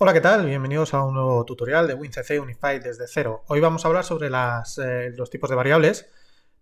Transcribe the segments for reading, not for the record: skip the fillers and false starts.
Hola, ¿qué tal? Bienvenidos a un nuevo tutorial de WinCC Unified desde cero. Hoy vamos a hablar sobre los tipos de variables.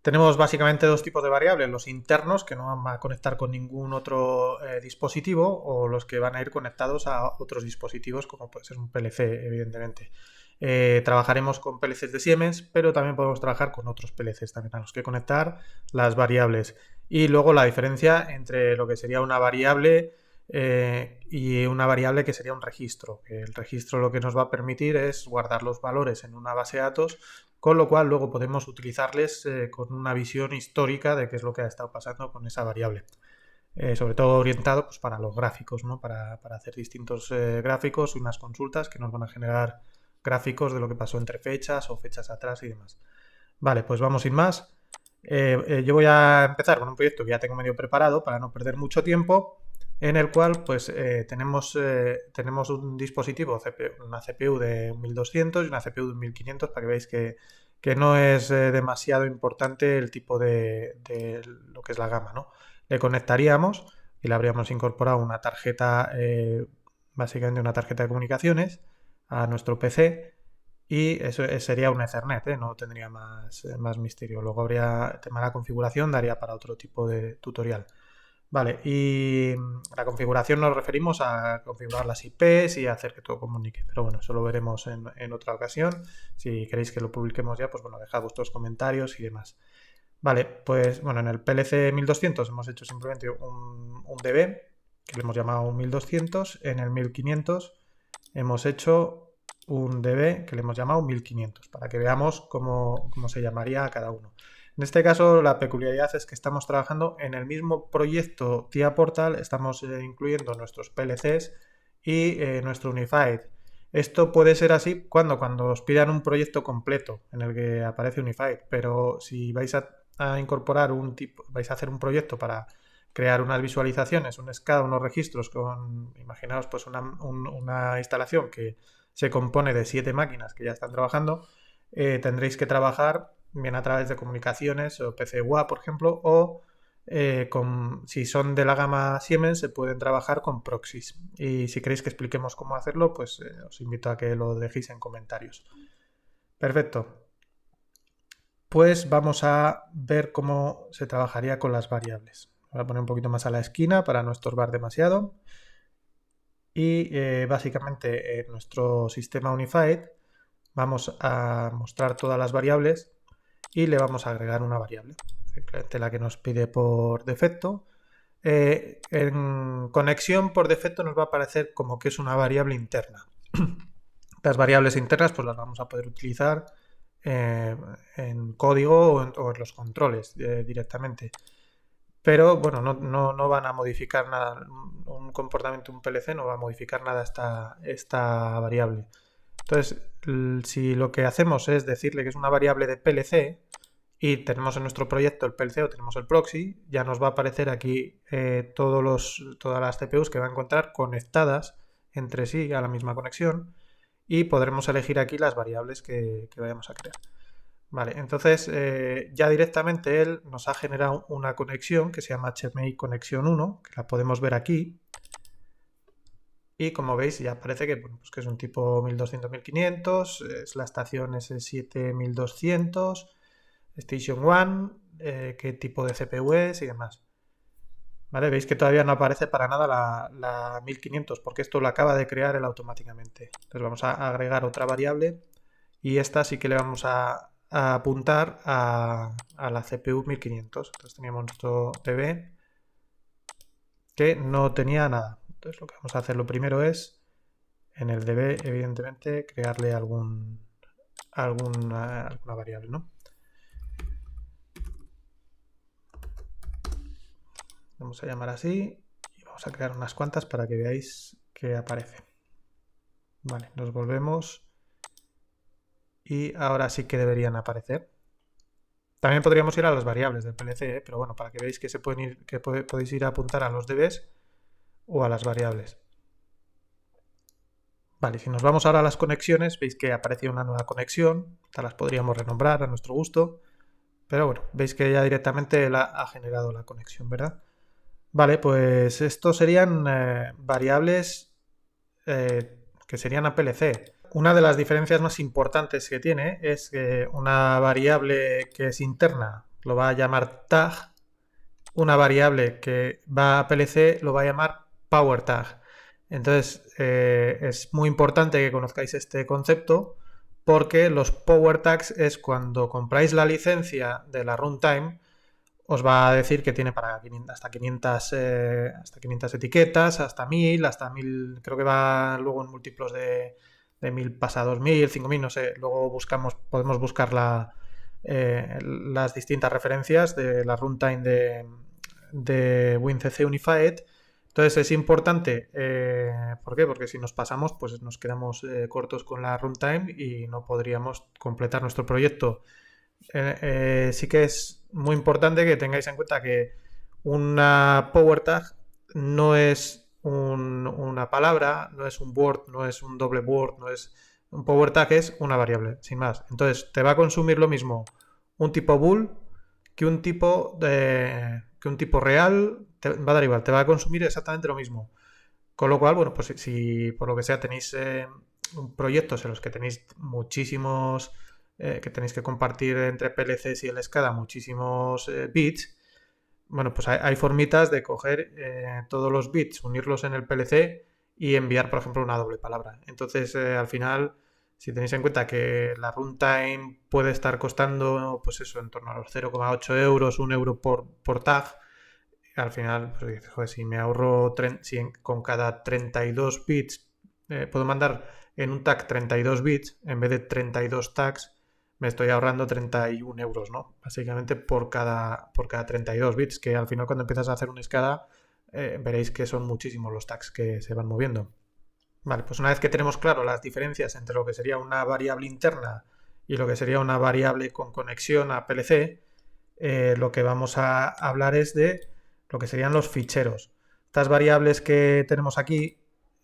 Tenemos básicamente dos tipos de variables, los internos, que no van a conectar con ningún otro dispositivo, o los que van a ir conectados a otros dispositivos, como puede ser un PLC, evidentemente. Trabajaremos con PLCs de Siemens, pero también podemos trabajar con otros PLCs también a los que conectar las variables. Y luego la diferencia entre lo que sería una variable y una variable que sería un registro. El registro lo que nos va a permitir es guardar los valores en una base de datos, con lo cual luego podemos utilizarles con una visión histórica de qué es lo que ha estado pasando con esa variable. Sobre todo orientado pues, para los gráficos, ¿no? Para hacer distintos gráficos y unas consultas que nos van a generar gráficos de lo que pasó entre fechas o fechas atrás y demás. Vale, pues vamos sin más. Yo voy a empezar con un proyecto que ya tengo medio preparado para no perder mucho tiempo, en el cual pues tenemos un dispositivo, una CPU de 1200 y una CPU de 1500 para que veáis que no es demasiado importante el tipo de lo que es la gama, ¿no? Le conectaríamos y le habríamos incorporado una tarjeta, básicamente una tarjeta de comunicaciones a nuestro PC y eso sería un Ethernet, ¿eh? No tendría más misterio. Luego habría el tema de la configuración, daría para otro tipo de tutorial. Vale, y la configuración nos referimos a configurar las IPs y hacer que todo comunique. Pero bueno, eso lo veremos en otra ocasión. Si queréis que lo publiquemos ya, pues bueno, dejad vuestros comentarios y demás. Vale, pues bueno, en el PLC 1200 hemos hecho simplemente un DB, que le hemos llamado 1200. En el 1500 hemos hecho un DB que le hemos llamado 1500, para que veamos cómo se llamaría a cada uno. En este caso, la peculiaridad es que estamos trabajando en el mismo proyecto TIA Portal, estamos incluyendo nuestros PLCs y nuestro Unified. Esto puede ser así cuando os pidan un proyecto completo en el que aparece Unified, pero si vais a incorporar vais a hacer un proyecto para crear unas visualizaciones, un SCADA, unos registros imaginaos pues una instalación que se compone de 7 máquinas que ya están trabajando, tendréis que trabajar bien a través de comunicaciones o PCUA, por ejemplo, o si son de la gama Siemens se pueden trabajar con proxies. Y si queréis que expliquemos cómo hacerlo, pues os invito a que lo dejéis en comentarios. Perfecto. Pues vamos a ver cómo se trabajaría con las variables. Voy a poner un poquito más a la esquina para no estorbar demasiado. Y básicamente en nuestro sistema Unified vamos a mostrar todas las variables y le vamos a agregar una variable, simplemente la que nos pide por defecto. En conexión por defecto nos va a aparecer como que es una variable interna. Las variables internas pues las vamos a poder utilizar en código o en los controles directamente. Pero bueno, no van a modificar nada. Un comportamiento de un PLC no va a modificar nada esta variable. Entonces, si lo que hacemos es decirle que es una variable de PLC y tenemos en nuestro proyecto el PLC o tenemos el proxy, ya nos va a aparecer aquí todas las CPUs que va a encontrar conectadas entre sí a la misma conexión y podremos elegir aquí las variables que vayamos a crear. Vale, entonces ya directamente él nos ha generado una conexión que se llama HMI conexión 1, que la podemos ver aquí. Y como veis ya parece que, pues que es un tipo 1200-1500, es la estación S7 1200, Station 1, qué tipo de CPU es y demás. Vale, veis que todavía no aparece para nada la 1500 porque esto lo acaba de crear él automáticamente. Entonces vamos a agregar otra variable y esta sí que le vamos a apuntar a la CPU 1500. Entonces teníamos nuestro DB que no tenía nada. Entonces lo que vamos a hacer lo primero es en el DB, evidentemente, crearle alguna variable, ¿no? Vamos a llamar así y vamos a crear unas cuantas para que veáis que aparece. Vale, nos volvemos y ahora sí que deberían aparecer. También podríamos ir a las variables del PLC, pero bueno, para que veáis que podéis ir a apuntar a los DBs o a las variables. Vale, si nos vamos ahora a las conexiones, veis que aparece una nueva conexión. Estas las podríamos renombrar a nuestro gusto. Pero bueno, veis que ya directamente ha generado la conexión, ¿verdad? Vale, pues estos serían variables que serían a PLC. Una de las diferencias más importantes que tiene es que una variable que es interna lo va a llamar tag, una variable que va a PLC lo va a llamar power tag. Entonces es muy importante que conozcáis este concepto, porque los power tags es cuando compráis la licencia de la runtime, os va a decir que tiene para hasta 500 etiquetas, hasta 1000, creo que va luego en múltiplos de 1000 pasa a 2000, 5000, no sé. Luego podemos buscar las distintas referencias de la runtime de WinCC Unified. Entonces es importante, ¿por qué? Porque si nos pasamos, pues nos quedamos cortos con la runtime y no podríamos completar nuestro proyecto. Sí que es muy importante que tengáis en cuenta que una power tag no es una palabra, no es un word, no es un doble word, no es un power tag, es una variable, sin más. Entonces te va a consumir lo mismo un tipo bool que un tipo real, te va a dar igual, te va a consumir exactamente lo mismo. Con lo cual, bueno, pues si por lo que sea tenéis proyectos en los que tenéis muchísimos, que tenéis que compartir entre PLCs y el SCADA muchísimos bits, bueno, pues hay formitas de coger todos los bits, unirlos en el PLC y enviar, por ejemplo, una doble palabra. Entonces, al final, si tenéis en cuenta que la runtime puede estar costando, pues eso, en torno a los 0,8 euros, 1 euro por tag, al final, pues dices, joder, si me ahorro, con cada 32 bits puedo mandar en un tag 32 bits en vez de 32 tags, me estoy ahorrando 31 euros, ¿no? Básicamente por cada 32 bits, que al final cuando empiezas a hacer una escala veréis que son muchísimos los tags que se van moviendo. Vale, pues una vez que tenemos claro las diferencias entre lo que sería una variable interna y lo que sería una variable con conexión a PLC, lo que vamos a hablar es de lo que serían los ficheros. Estas variables que tenemos aquí,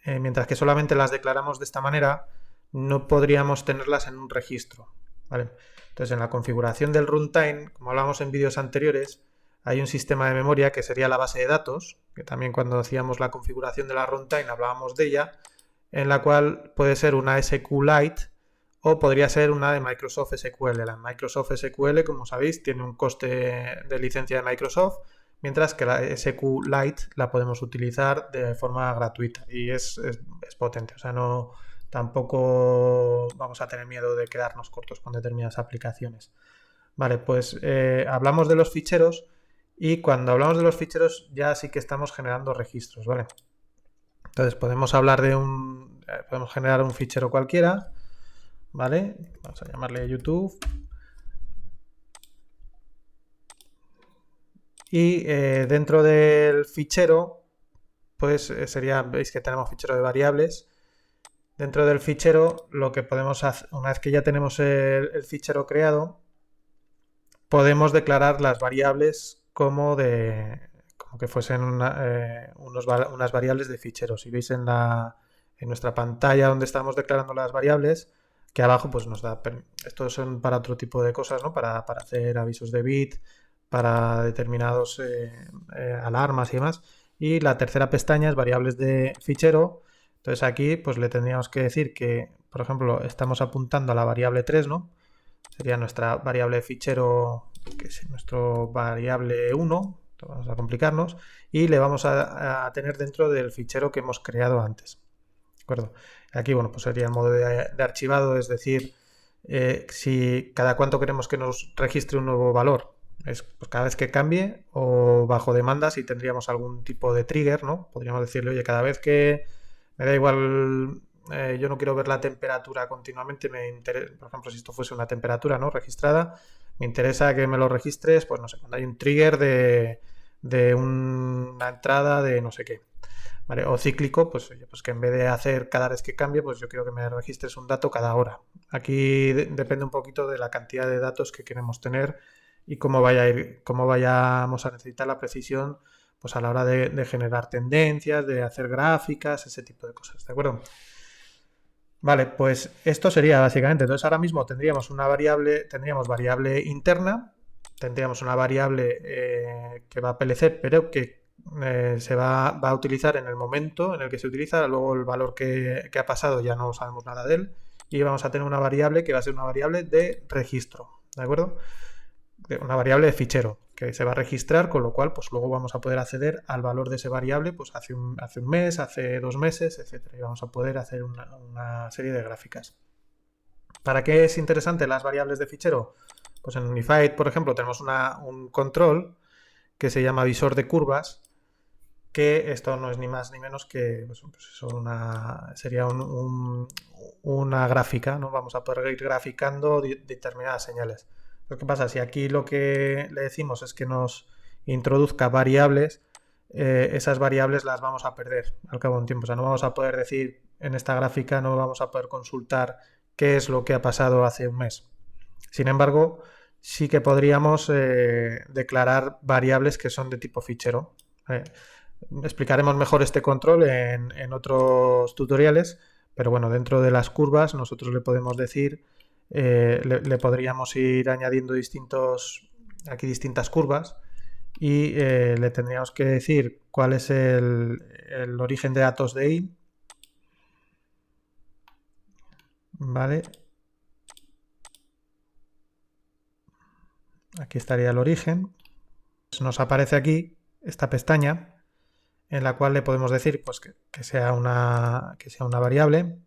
mientras que solamente las declaramos de esta manera, no podríamos tenerlas en un registro, ¿vale? Entonces, en la configuración del runtime, como hablamos en vídeos anteriores, hay un sistema de memoria que sería la base de datos, que también cuando hacíamos la configuración de la runtime hablábamos de ella, en la cual puede ser una SQLite o podría ser una de Microsoft SQL. La Microsoft SQL, como sabéis, tiene un coste de licencia de Microsoft, mientras que la SQLite la podemos utilizar de forma gratuita y es potente. O sea, tampoco vamos a tener miedo de quedarnos cortos con determinadas aplicaciones. Vale, pues hablamos de los ficheros y cuando hablamos de los ficheros ya sí que estamos generando registros, ¿vale? Entonces podemos hablar podemos generar un fichero cualquiera, ¿vale? Vamos a llamarle YouTube. Y dentro del fichero, pues veis que tenemos fichero de variables. Dentro del fichero, lo que podemos hacer, una vez que ya tenemos el fichero creado, podemos declarar las variables como que fuesen unas variables de fichero. Si veis en nuestra pantalla donde estamos declarando las variables, que abajo pues nos da, estos son para otro tipo de cosas, ¿no? Para hacer avisos de bit, para determinados alarmas y demás. Y la tercera pestaña es variables de fichero. Entonces aquí pues le tendríamos que decir que, por ejemplo, estamos apuntando a la variable 3, ¿no? Sería nuestra variable de fichero, que es nuestro variable 1, vamos a complicarnos, y le vamos a tener dentro del fichero que hemos creado antes. ¿De acuerdo? Aquí, bueno, pues sería el modo de archivado, es decir, si cada cuánto queremos que nos registre un nuevo valor, es pues cada vez que cambie o bajo demanda si tendríamos algún tipo de trigger, ¿no? Podríamos decirle, oye, cada vez que me da igual, yo no quiero ver la temperatura continuamente, por ejemplo, si esto fuese una temperatura, ¿no? Registrada, me interesa que me lo registres, pues no sé, cuando hay un trigger de una entrada de no sé qué, ¿vale? O cíclico, pues oye, pues que en vez de hacer cada vez que cambie, pues yo quiero que me registres un dato cada hora. Aquí depende un poquito de la cantidad de datos que queremos tener y cómo vayamos a necesitar la precisión pues a la hora de generar tendencias, de hacer gráficas, ese tipo de cosas, ¿de acuerdo? Vale, pues esto sería básicamente. Entonces ahora mismo tendríamos variable interna, tendríamos una variable que va a PLC, pero que se va a utilizar en el momento en el que se utiliza, luego el valor que ha pasado ya no sabemos nada de él, y vamos a tener una variable que va a ser una variable de registro, ¿de acuerdo? Una variable de fichero que se va a registrar, con lo cual pues luego vamos a poder acceder al valor de ese variable pues hace un mes, hace 2 meses, etcétera, y vamos a poder hacer una serie de gráficas. ¿Para qué es interesante las variables de fichero? Pues en Unified, por ejemplo, tenemos un control que se llama visor de curvas, que esto no es ni más ni menos que pues eso, sería una gráfica, ¿no? Vamos a poder ir graficando determinadas señales. Lo que pasa, si aquí lo que le decimos es que nos introduzca variables, esas variables las vamos a perder al cabo de un tiempo. O sea, no vamos a poder decir en esta gráfica, no vamos a poder consultar qué es lo que ha pasado hace un mes. Sin embargo, sí que podríamos declarar variables que son de tipo fichero. Explicaremos mejor este control en otros tutoriales, pero bueno, dentro de las curvas nosotros le podemos decir, le podríamos ir añadiendo aquí distintas curvas, y le tendríamos que decir cuál es el origen de datos de i, ¿vale? Aquí estaría el origen. Nos aparece aquí esta pestaña en la cual le podemos decir pues, que sea una variable,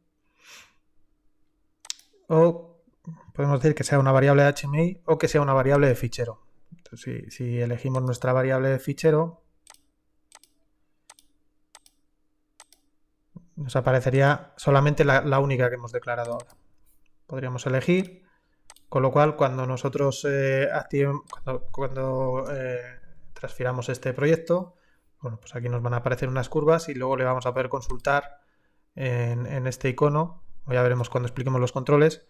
o podemos decir que sea una variable de HMI o que sea una variable de fichero. Entonces, si elegimos nuestra variable de fichero, nos aparecería solamente la única que hemos declarado ahora. Podríamos elegir, con lo cual cuando nosotros cuando transfiramos este proyecto, bueno, pues aquí nos van a aparecer unas curvas y luego le vamos a poder consultar en este icono, o ya veremos cuando expliquemos los controles.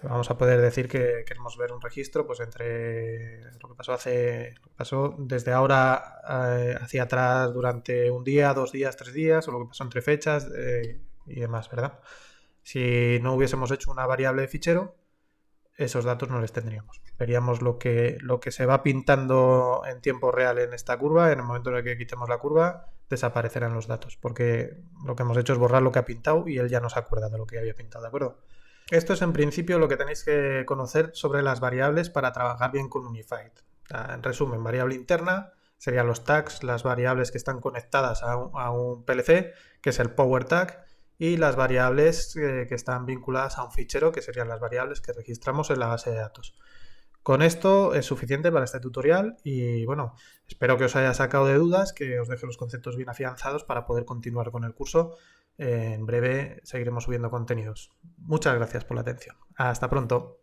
Vamos a poder decir que queremos ver un registro pues entre lo que pasó desde ahora hacia atrás durante un día, 2 días, 3 días, o lo que pasó entre fechas y demás, ¿verdad? Si no hubiésemos hecho una variable de fichero, esos datos no les tendríamos. Veríamos lo que se va pintando en tiempo real en esta curva. En el momento en el que quitemos la curva, desaparecerán los datos, porque lo que hemos hecho es borrar lo que ha pintado y él ya no se acuerda de lo que había pintado, ¿de acuerdo? Esto es en principio lo que tenéis que conocer sobre las variables para trabajar bien con Unified. En resumen, variable interna serían los tags, las variables que están conectadas a un PLC, que es el Power Tag, y las variables que están vinculadas a un fichero, que serían las variables que registramos en la base de datos. Con esto es suficiente para este tutorial y bueno, espero que os haya sacado de dudas, que os deje los conceptos bien afianzados para poder continuar con el curso. En breve seguiremos subiendo contenidos. Muchas gracias por la atención. Hasta pronto.